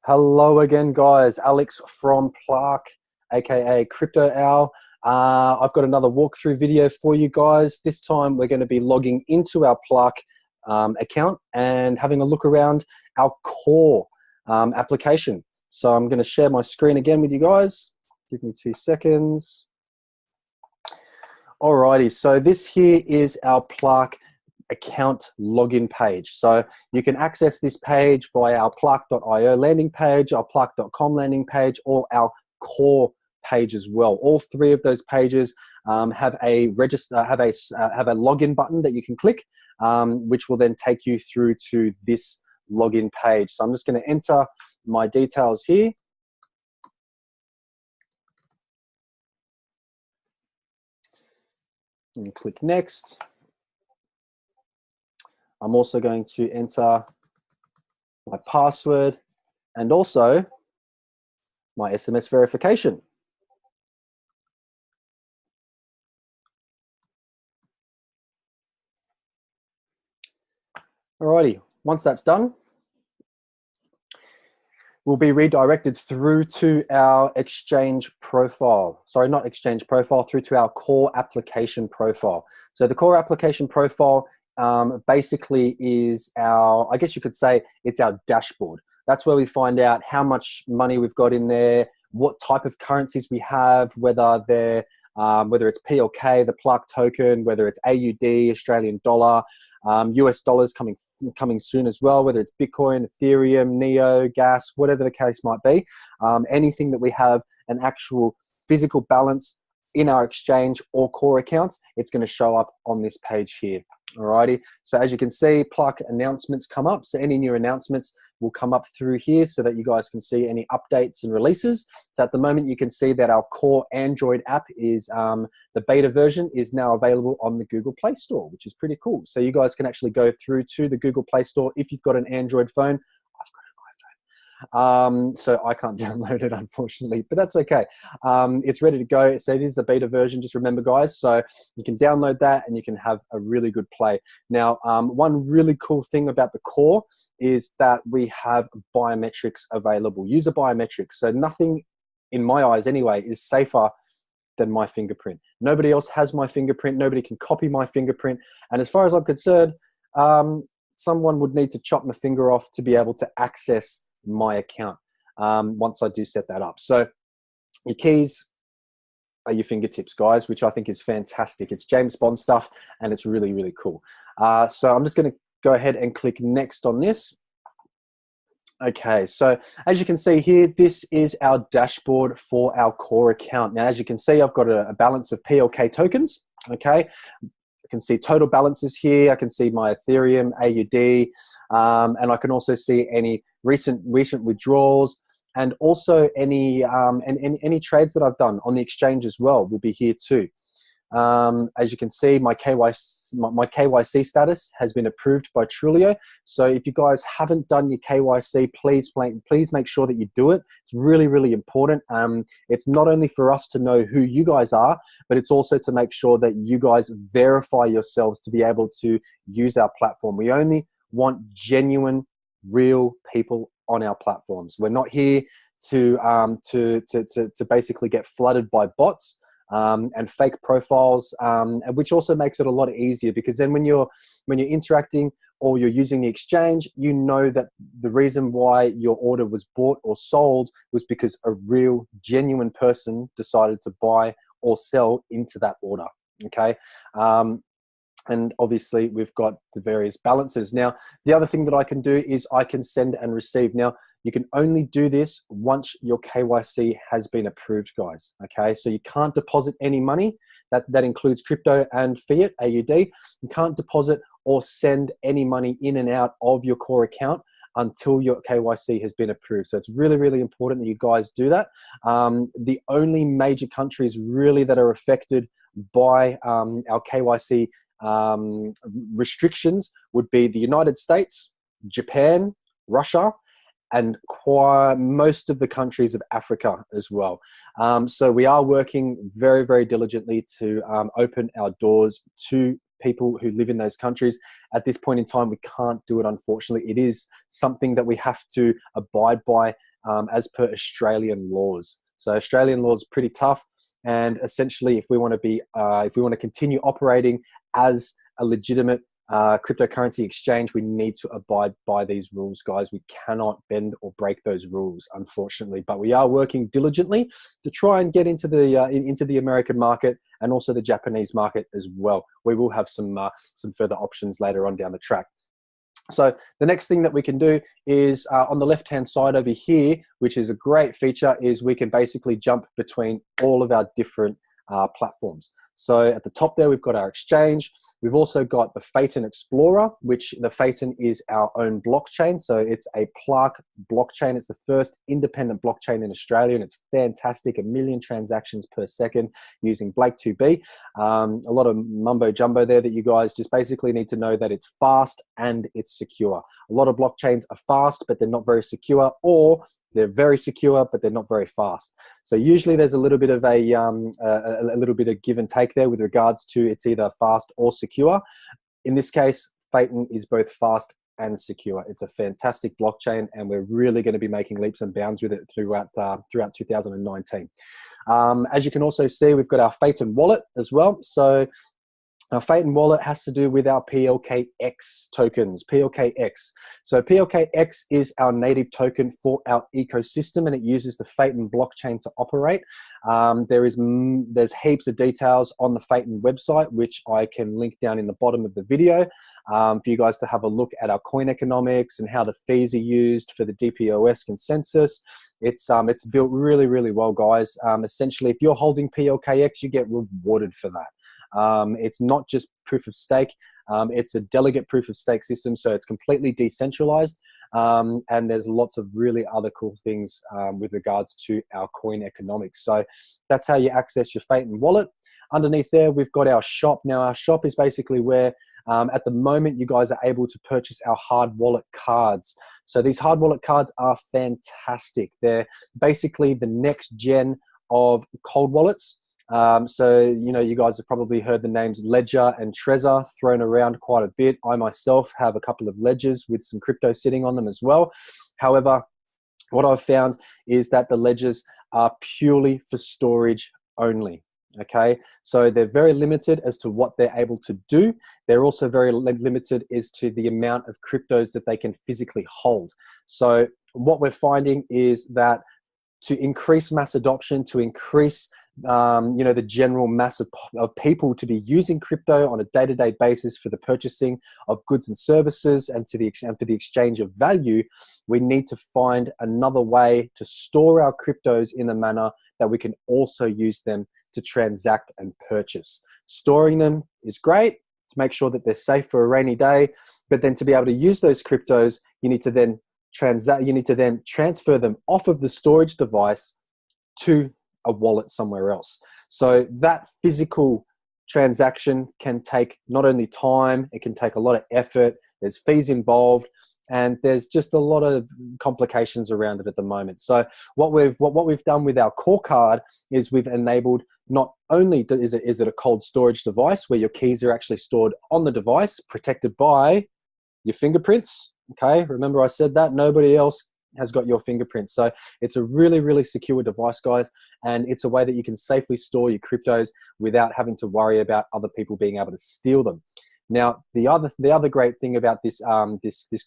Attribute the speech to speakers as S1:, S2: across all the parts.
S1: Hello again, guys. Alex from PLAAK, aka CryptO.Owl. I've got another walkthrough video for you guys. This time we're going to be logging into our PLAAK account and having a look around our core application. So I'm going to share my screen again with you guys. Give me 2 seconds. Alrighty, so this here is our PLAAK account login page. So you can access this page via our PLAAK.io landing page, our PLAAK.com landing page, or our core page as well. All three of those pages have a login button that you can click, which will then take you through to this login page. So I'm just going to enter my details here. And click next. I'm also going to enter my password and also my SMS verification. Alrighty, once that's done, we'll be redirected through to our Exchange profile. Sorry, not Exchange profile, through to our core application profile. So the core application profile basically is our, I guess you could say, it's our dashboard. That's where we find out how much money we've got in there, what type of currencies we have, whether they're whether it's PLK, the PLAAK token, whether it's AUD, Australian dollar, US dollars coming soon as well, whether it's Bitcoin, Ethereum, Neo, gas, whatever the case might be. Anything that we have an actual physical balance in our exchange or core accounts, it's going to show up on this page here. Alrighty, so as you can see, PLAAK announcements come up. So any new announcements will come up through here so that you guys can see any updates and releases. So at the moment, you can see that our core Android app is, the beta version is now available on the Google Play Store, which is pretty cool. So you guys can actually go through to the Google Play Store if you've got an Android phone. So I can't download it, unfortunately, but that's okay. It's ready to go. So it is the beta version, just remember, guys. So you can download that and you can have a really good play. Now, one really cool thing about the core is that we have biometrics available, user biometrics. So nothing, in my eyes anyway, is safer than my fingerprint. Nobody else has my fingerprint. Nobody can copy my fingerprint. And as far as I'm concerned, someone would need to chop my finger off to be able to access my account once I do set that up. So your keys are your fingertips, guys, which I think is fantastic. It's James Bond stuff and it's really, really cool. So I'm just going to go ahead and click next on this. Okay, so as you can see here, this is our dashboard for our core account. Now, as you can see, I've got a balance of PLK tokens. Okay, I can see total balances here. I can see my Ethereum, AUD, and I can also see any recent withdrawals, and also any trades that I've done on the exchange as well will be here too. As you can see, my KYC status has been approved by Trulio. So if you guys haven't done your KYC, please make sure that you do it. It's really, really important. It's not only for us to know who you guys are, but it's also to make sure that you guys verify yourselves to be able to use our platform. We only want genuine, real people on our platforms. We're not here to basically get flooded by bots and fake profiles, which also makes it a lot easier, because then when you're interacting or you're using the exchange, you know that the reason why your order was bought or sold was because a real, genuine person decided to buy or sell into that order. Okay. And obviously we've got the various balances. Now, the other thing that I can do is I can send and receive. Now, you can only do this once your KYC has been approved, guys. Okay, so you can't deposit any money. That includes crypto and fiat, AUD. You can't deposit or send any money in and out of your core account until your KYC has been approved. So it's really, really important that you guys do that. The only major countries really that are affected by our KYC restrictions would be the United States, Japan, Russia, and most of the countries of Africa as well. So we are working very, very diligently to open our doors to people who live in those countries. At this point in time, we can't do it, unfortunately. It is something that we have to abide by as per Australian laws. So Australian laws are pretty tough, and essentially, if we want to continue operating as a legitimate cryptocurrency exchange, we need to abide by these rules, guys. We cannot bend or break those rules, unfortunately. But we are working diligently to try and get into the American market and also the Japanese market as well. We will have some further options later on down the track. So the next thing that we can do is on the left-hand side over here, which is a great feature, is we can basically jump between all of our different platforms. So at the top there, we've got our exchange. We've also got the Phaeton Explorer, which the Phaeton is our own blockchain. So it's a PLAAK blockchain. It's the first independent blockchain in Australia, and it's fantastic. 1 million transactions per second using Blake2B. A lot of mumbo jumbo there that you guys just basically need to know that it's fast and it's secure. A lot of blockchains are fast, but they're not very secure, or they're very secure, but they're not very fast. So usually there's a little bit of a little bit of give and take there with regards to it's either fast or secure. In this case, Phaeton is both fast and secure. It's a fantastic blockchain, and we're really going to be making leaps and bounds with it throughout 2019. As you can also see, we've got our Phaeton wallet as well. So our Phaeton wallet has to do with our PLKX tokens, PLKX. So PLKX is our native token for our ecosystem, and it uses the Phaeton blockchain to operate. There's heaps of details on the Phaeton website, which I can link down in the bottom of the video for you guys to have a look at our coin economics and how the fees are used for the DPoS consensus. It's built really, really well, guys. Essentially, if you're holding PLKX, you get rewarded for that. It's not just proof of stake, it's a delegate proof of stake system, so it's completely decentralized, and there's lots of really other cool things with regards to our coin economics. So that's how you access your Phaeton wallet. Underneath there, we've got our shop. Now, our shop is basically where at the moment you guys are able to purchase our hard wallet cards. So these hard wallet cards are fantastic. They're basically the next gen of cold wallets. So, you know, you guys have probably heard the names Ledger and Trezor thrown around quite a bit. I myself have a couple of ledgers with some crypto sitting on them as well. However, what I've found is that the ledgers are purely for storage only. Okay, so they're very limited as to what they're able to do. They're also very limited as to the amount of cryptos that they can physically hold. So what we're finding is that to increase mass adoption, to increase the general mass of people to be using crypto on a day-to-day basis for the purchasing of goods and services and for the exchange of value, we need to find another way to store our cryptos in a manner that we can also use them to transact and purchase. Storing them is great to make sure that they're safe for a rainy day, but then to be able to use those cryptos, you need to then transfer them off of the storage device to a wallet somewhere else. So that physical transaction can take not only time, it can take a lot of effort, there's fees involved, and there's just a lot of complications around it at the moment. So what we've done with our core card is we've enabled not only is it a cold storage device where your keys are actually stored on the device, protected by your fingerprints. Okay, remember I said that nobody else has got your fingerprints. So it's a really, really secure device, guys, and it's a way that you can safely store your cryptos without having to worry about other people being able to steal them. Now, the other great thing about this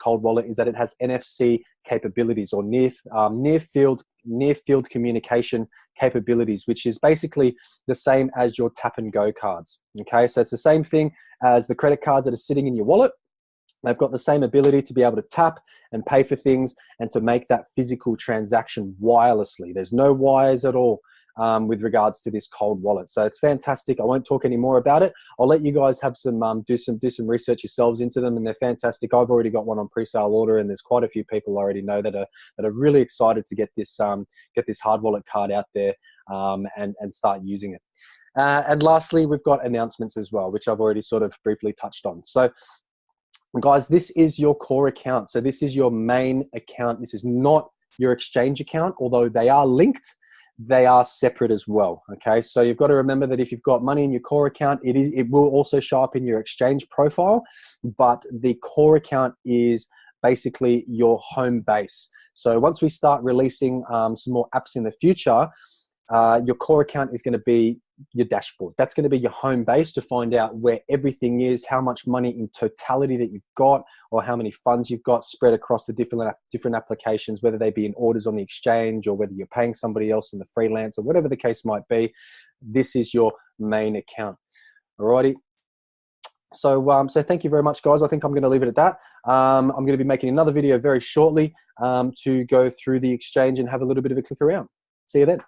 S1: cold wallet is that it has NFC capabilities, or near field communication capabilities, which is basically the same as your tap and go cards. Okay, so it's the same thing as the credit cards that are sitting in your wallet. They've got the same ability to be able to tap and pay for things and to make that physical transaction wirelessly. There's no wires at all with regards to this cold wallet. So it's fantastic. I won't talk any more about it. I'll let you guys have some do some research yourselves into them, and they're fantastic. I've already got one on pre-sale order, and there's quite a few people I already know that are really excited to get this hard wallet card out there and start using it. And lastly, we've got announcements as well, which I've already sort of briefly touched on. So guys, this is your core account. So this is your main account. This is not your exchange account, although they are linked. They are separate as well. Okay, so you've got to remember that if you've got money in your core account, it will also show up in your exchange profile, but the core account is basically your home base. So once we start releasing some more apps in the future, your core account is going to be your dashboard. That's going to be your home base to find out where everything is, how much money in totality that you've got, or how many funds you've got spread across the different applications, whether they be in orders on the exchange or whether you're paying somebody else in the freelance or whatever the case might be. This is your main account. Alrighty. So, so thank you very much, guys. I think I'm going to leave it at that. I'm going to be making another video very shortly to go through the exchange and have a little bit of a click around. See you then.